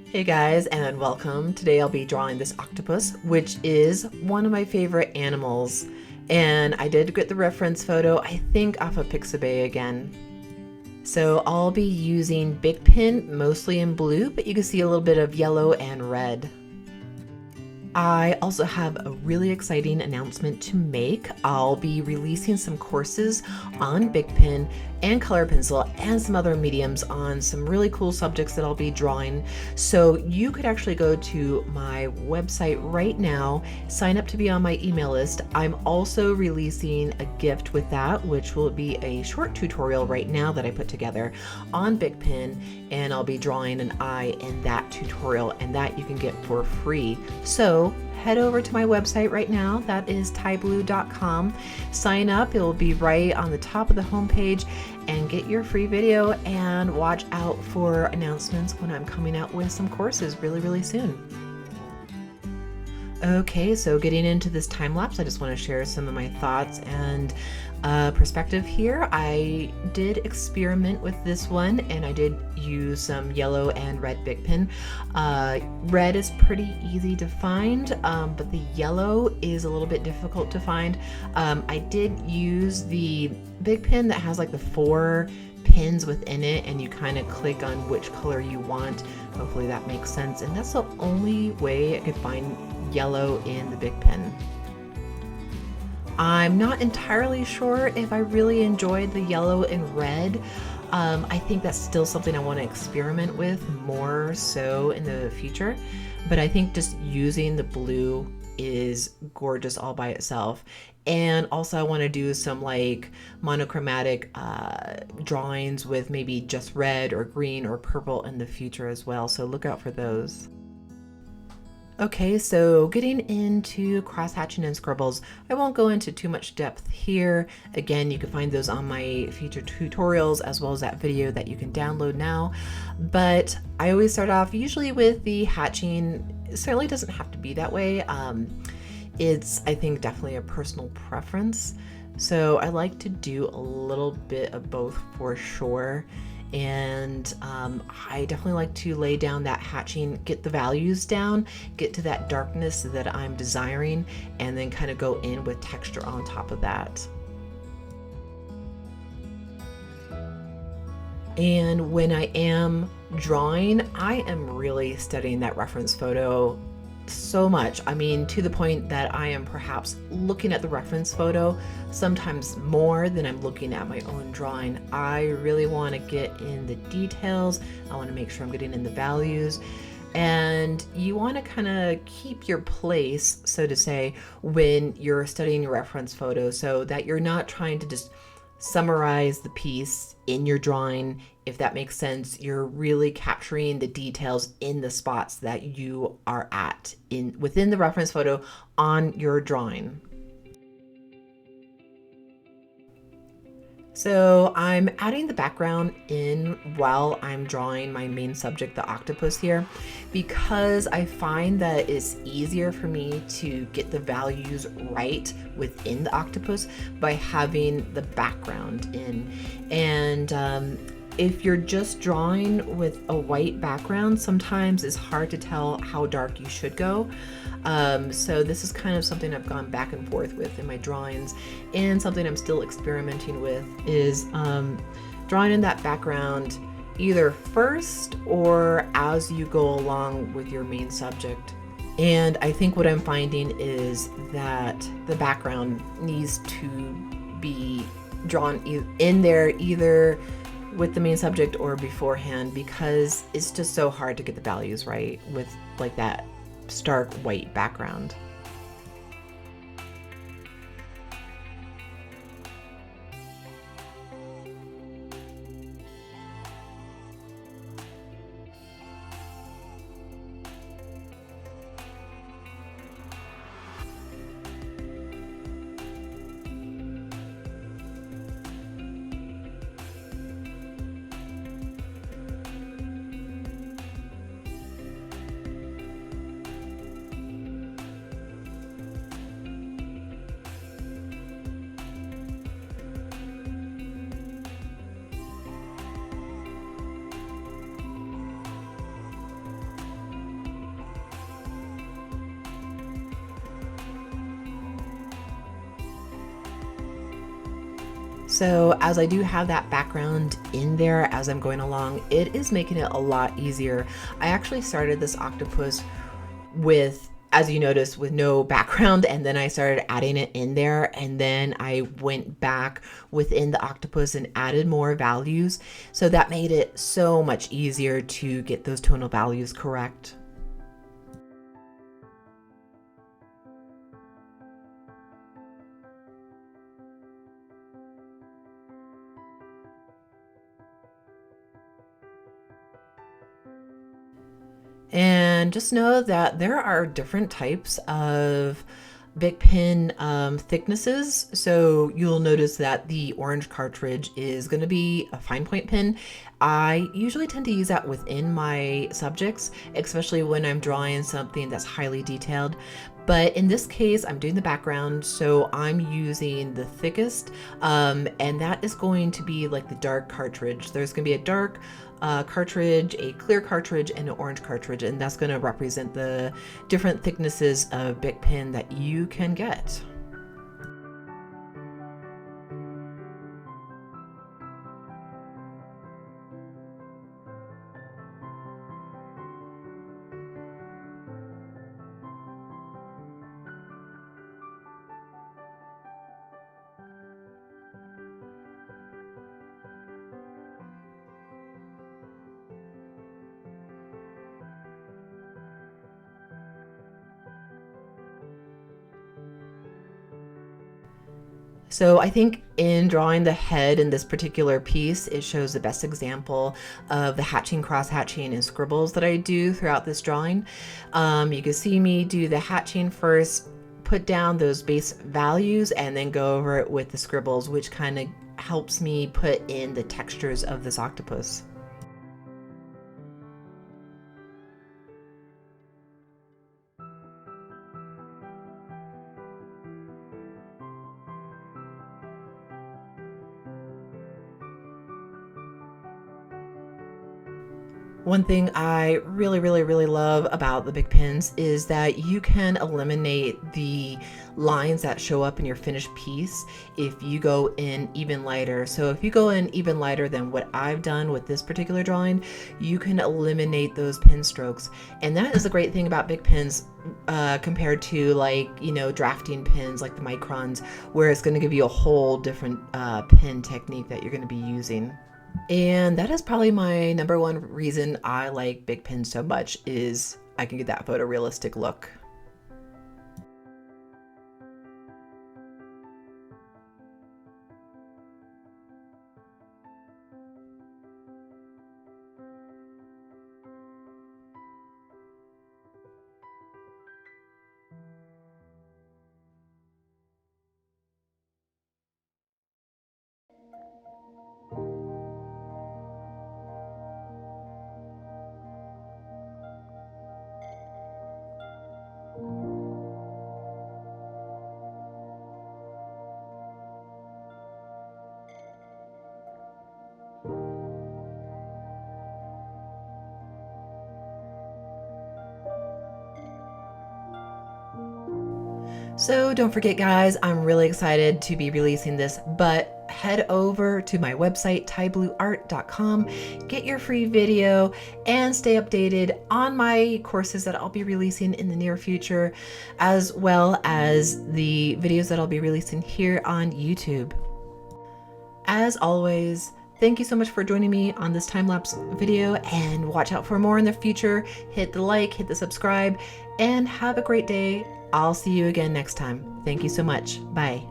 Hey guys, and welcome. Today I'll be drawing this octopus, which is one of my favorite animals. And I did get the reference photo, I think off of Pixabay again. So I'll be using Big Pen, mostly in blue, but you can see a little bit of yellow and red. I also have a really exciting announcement to make. I'll be releasing some courses on Big Pen and color pencil and some other mediums on some really cool subjects that I'll be drawing. So you could actually go to my website right now, sign up to be on my email list. I'm also releasing a gift with that, which will be a short tutorial right now that I put together on Big Pen, and I'll be drawing an eye in that tutorial, and that you can get for free. So head over to my website right now. That is tyblue.com. Sign up. It will be right on the top of the homepage, and get your free video, and watch out for announcements when I'm coming out with some courses really soon. Okay, so getting into this time lapse, I just want to share some of my thoughts and perspective here. I did experiment with this one, and I did use some yellow and red Big Pen. Red is pretty easy to find, but the yellow is a little bit difficult to find. I did use the Big Pen that has like the 4 pins within it, and you kind of click on which color you want. Hopefully that makes sense. And that's the only way I could find yellow in the Big Pen. I'm not entirely sure if I really enjoyed the yellow and red. I think that's still something I want to experiment with more so in the future, but I think just using the blue is gorgeous all by itself. And also I want to do some like monochromatic drawings with maybe just red or green or purple in the future as well, so look out for those. Okay, so getting into cross-hatching and scribbles, I won't go into too much depth here. Again, you can find those on my future tutorials, as well as that video that you can download now. But I always start off usually with the hatching. It certainly doesn't have to be that way. It's, I think, definitely a personal preference. So I like to do a little bit of both for sure. And I definitely like to lay down that hatching, get the values down, get to that darkness that I'm desiring, and then kind of go in with texture on top of that. And when I am drawing, I am really studying that reference photo so much. I mean, to the point that I am perhaps looking at the reference photo sometimes more than I'm looking at my own drawing. I really want to get in the details. I want to make sure I'm getting in the values. And you want to kind of keep your place, so to say, when you're studying your reference photo, so that you're not trying to just summarize the piece in your drawing. If that makes sense, you're really capturing the details in the spots that you are at within the reference photo on your drawing. So I'm adding the background in while I'm drawing my main subject, the octopus here, because I find that it's easier for me to get the values right within the octopus by having the background in. And if you're just drawing with a white background, sometimes it's hard to tell how dark you should go. So this is kind of something I've gone back and forth with in my drawings, and something I'm still experimenting with is drawing in that background either first or as you go along with your main subject. And I think what I'm finding is that the background needs to be drawn in there either with the main subject or beforehand, because it's just so hard to get the values right with like that stark white background. So as I do have that background in there as I'm going along, it is making it a lot easier. I actually started this octopus with, as you notice, with no background, and then I started adding it in there, and then I went back within the octopus and added more values. So that made it so much easier to get those tonal values correct. And just know that there are different types of Bic pen thicknesses. So you'll notice that the orange cartridge is going to be a fine point pen. I usually tend to use that within my subjects, especially when I'm drawing something that's highly detailed. But in this case, I'm doing the background, so I'm using the thickest, and that is going to be like the dark cartridge. There's going to be a dark cartridge, a clear cartridge, and an orange cartridge, and that's going to represent the different thicknesses of Bic pen that you can get. So I think in drawing the head in this particular piece, it shows the best example of the hatching, cross hatching, and scribbles that I do throughout this drawing. You can see me do the hatching first, put down those base values, and then go over it with the scribbles, which kind of helps me put in the textures of this octopus. One thing I really love about the Bic pens is that you can eliminate the lines that show up in your finished piece if you go in even lighter. So if you go in even lighter than what I've done with this particular drawing, you can eliminate those pen strokes. And that is a great thing about Bic pens compared to, like, you know, drafting pens like the microns, where it's going to give you a whole different pen technique that you're going to be using. And that is probably my number one reason I like Bic pens so much, is I can get that photorealistic look. So don't forget, guys, I'm really excited to be releasing this, but head over to my website, tyblueart.com, get your free video, and stay updated on my courses that I'll be releasing in the near future, as well as the videos that I'll be releasing here on YouTube. As always, thank you so much for joining me on this time-lapse video, and watch out for more in the future. Hit the like, hit the subscribe, and have a great day. I'll see you again next time. Thank you so much. Bye.